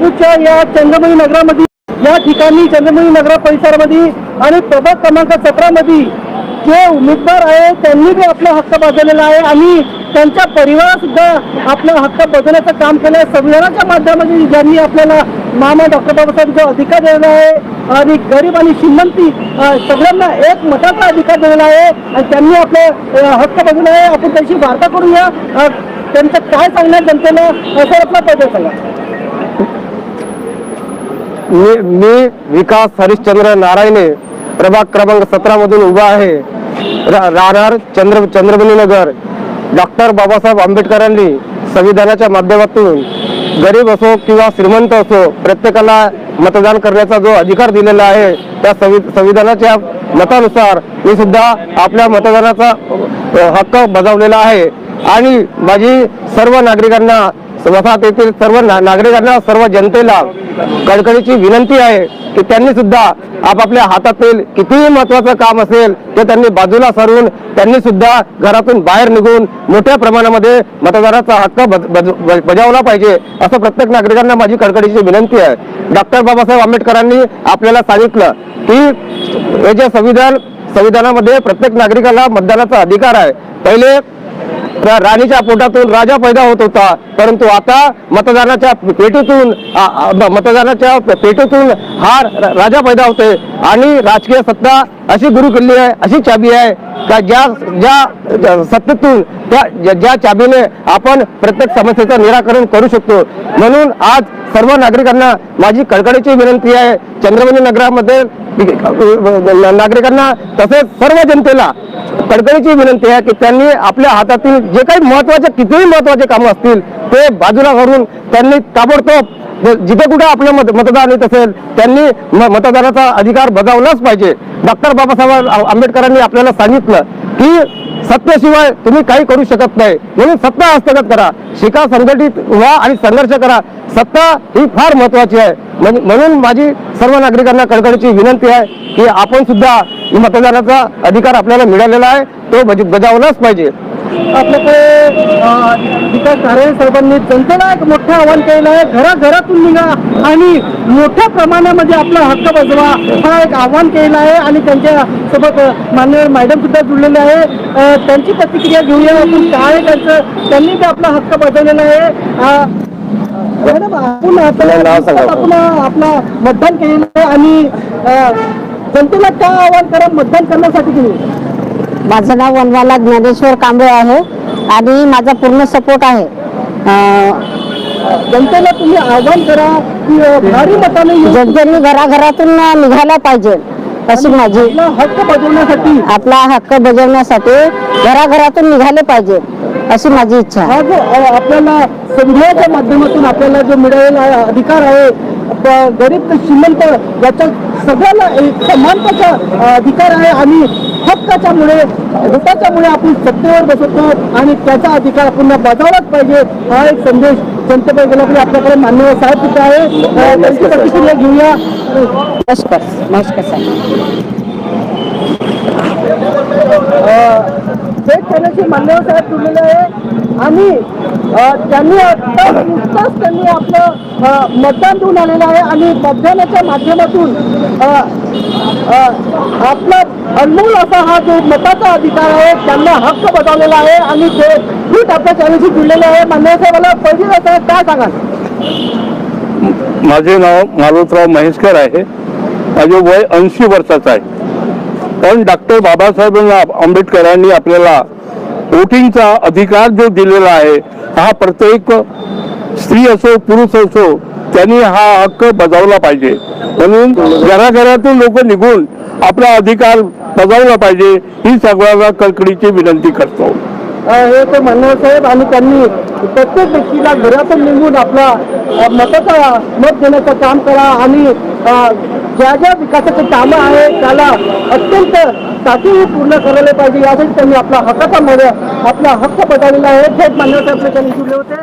बापूच्या या चंद्रमणी नगरामध्ये या ठिकाणी चंद्रमणी नगर परिसरामध्ये आणि प्रभाग क्रमांक 17 मध्ये जे उमेदवार आहे त्यांनी बी आपला हक्क बजावलेला आहे आणि त्यांच्या परिवारात सुद्धा आपला हक्क बजावण्याचं काम केलं आहे। संविधानाच्या माध्यमातून ज्यांनी आपल्याला मामा डॉक्टर बाबासाहेब जो अधिकार दिलेला आहे आणि गरीब आणि श्रीमंती सगळ्यांना एक मताचा अधिकार दिलेला आहे आणि त्यांनी आपले हक्क बजावले आहे। आपण त्यांची वार्ता करूया, त्यांचं काय सांगणार जनतेला असं आपला पद सांगा। मी विकास हरिश्चंद्र नारायणे प्रभाग क्रमांक 17 मधून उभा आहे। राहणार चंद्रमणी नगर। डॉक्टर बाबासाहेब आंबेडकरांनी संविधानाच्या माध्यमातून गरीब असो किंवा श्रीमंत असो प्रत्येकाला मतदान करण्याचा जो अधिकार दिलेला आहे त्या संविधानाच्या मतानुसार मी सुद्धा आपल्या मतदानाचा हक्क बजावलेला आहे आणि माझी सर्व नागरिकांना वसाहत येथील सर्व नागरिकांना सर्व जनतेला कळकळीची विनंती आहे की त्यांनी सुद्धा आपापल्या हातातील कितीही महत्त्वाचं काम असेल ते त्यांनी बाजूला सारून त्यांनी सुद्धा घरातून बाहेर निघून मोठ्या प्रमाणामध्ये मतदानाचा हक्क बजावला पाहिजे असं प्रत्येक नागरिकांना माझी कळकळीची विनंती आहे। डॉक्टर बाबासाहेब आंबेडकरांनी आपल्याला सांगितलं की हे जे संविधानामध्ये प्रत्येक नागरिकाला मतदानाचा अधिकार आहे। पहिले राणीच्या पोटातून राजा पैदा होत होता, परंतु आता मतदानाच्या पेटीतून हा राजा पैदा होते आणि राजकीय सत्ता अशी गुरु किल्ली आहे, अशी चाबी आहे का ज्या सत्तेतून ज्या चाबीने आपण प्रत्येक समस्येचं निराकरण करू शकतो। म्हणून आज सर्व नागरिकांना माझी कळकळीची विनंती आहे, चंद्रमणी नगरामध्ये नागरिकांना तसेच सर्व जनतेला कळकळीची विनंती आहे की त्यांनी आपल्या हातातील जे काही महत्त्वाचे कितीही महत्त्वाचे कामं असतील ते बाजूला करून त्यांनी ताबडतोब जिथे कुठे आपलं मतदान येत असेल त्यांनी मतदानाचा अधिकार बजावलाच पाहिजे। डॉक्टर बाबासाहेब आंबेडकरांनी आपल्याला सांगितलं की सत्तेशिवाय तुम्ही काही करू शकत नाही, म्हणून सत्ता हस्तगत करा, शिका, संघटित व्हा आणि संघर्ष करा। सत्ता ही फार महत्वाची आहे। म्हणून माझी सर्व नागरिकांना कळकळीची विनंती आहे की आपण सुद्धा मतदानाचा अधिकार आपल्याला मिळालेला आहे तो बजावलाच पाहिजे। आपल्याकडे विकास ठाकरे साहेबांनी जनतेला एक मोठं आवाहन केलं आहे, घराघरातून निघा आणि मोठ्या प्रमाणामध्ये आपला हक्क बजवा हा एक आवाहन केलं आहे आणि त्यांच्या सोबत माननीय मॅडम सुद्धा जुळलेले आहे। त्यांची प्रतिक्रिया घेऊया आपण काय त्यांनी आपला हक्क बजावलेला आहे। मॅडम आपण आपला मतदान केलेलं आहे आणि जनतेला काय आवाहन करा मतदान करण्यासाठी तुम्ही? माझं नाव वनवाला ज्ञानेश्वर कांबळे आहे आणि माझा पूर्ण सपोर्ट आहे। जनतेला तुम्ही आवाहन करा की भारी मताने जनतेने घराघरातून निघायला पाहिजे अशी माझी आपला हक्क बजावण्यासाठी घराघरातून निघाले पाहिजे अशी माझी इच्छा आहे। हा जो आपल्याला संविधानाच्या माध्यमातून आपल्याला जो मिळालेला अधिकार आहे गरीब ते श्रीमंत याच्या सगळ्याला समानतेचा अधिकार आहे आणि हक्काच्यामुळे आपण सत्तेवर बसतो आणि त्याचा अधिकार आपण बजावलाच पाहिजे हा एक संदेश जनतेकडे गेला पाहिजे। आपल्याकडे माननीय साहेब सुद्धा आहे, त्यांची प्रतिक्रिया घेऊया। नमस्कार साहेब। भेट करण्याचे मान्यवर साहेब जुळलेले आहे आणि त्यांनी नुकताच त्यांनी आपलं मतदान देऊन आलेलं आहे आणि मतदानाच्या माध्यमातून आपला अनमोल असा हा जो मताचा अधिकार आहे त्यांना हक्क बजावलेला आहे आणि ते थेट आपल्या चॅनलशी जुळलेले आहे। मान्यवर साहेबांना पहिली साहेब काय सांगाल? माझे नाव मारुतराव महेशकर आहे, माझे वय 80 वर्षाचं आहे। कारण डॉक्टर बाबासाहेब आंबेडकरांनी आपल्याला वोटिंगचा अधिकार जो दिलेला आहे हा प्रत्येक स्त्री असो पुरुष असो त्यांनी हा हक्क बजावला पाहिजे। म्हणून घराघरातून लोक निघून आपला अधिकार बजावला पाहिजे ही सगळ्यांना कळकळीची विनंती करतो। हे तो मान्यवर साहेब आणि त्यांनी प्रत्येक व्यक्तीला घरातून निघून आपला मत देण्याचं काम करा आणि ज्या विकासाचे कामं आहे त्याला अत्यंत तातडीने पूर्ण करायला पाहिजे यासाठी त्यांनी आपला हक्क बजावलेला आहे। थेट मान्यवर साहेब त्यांनी जुळले होते।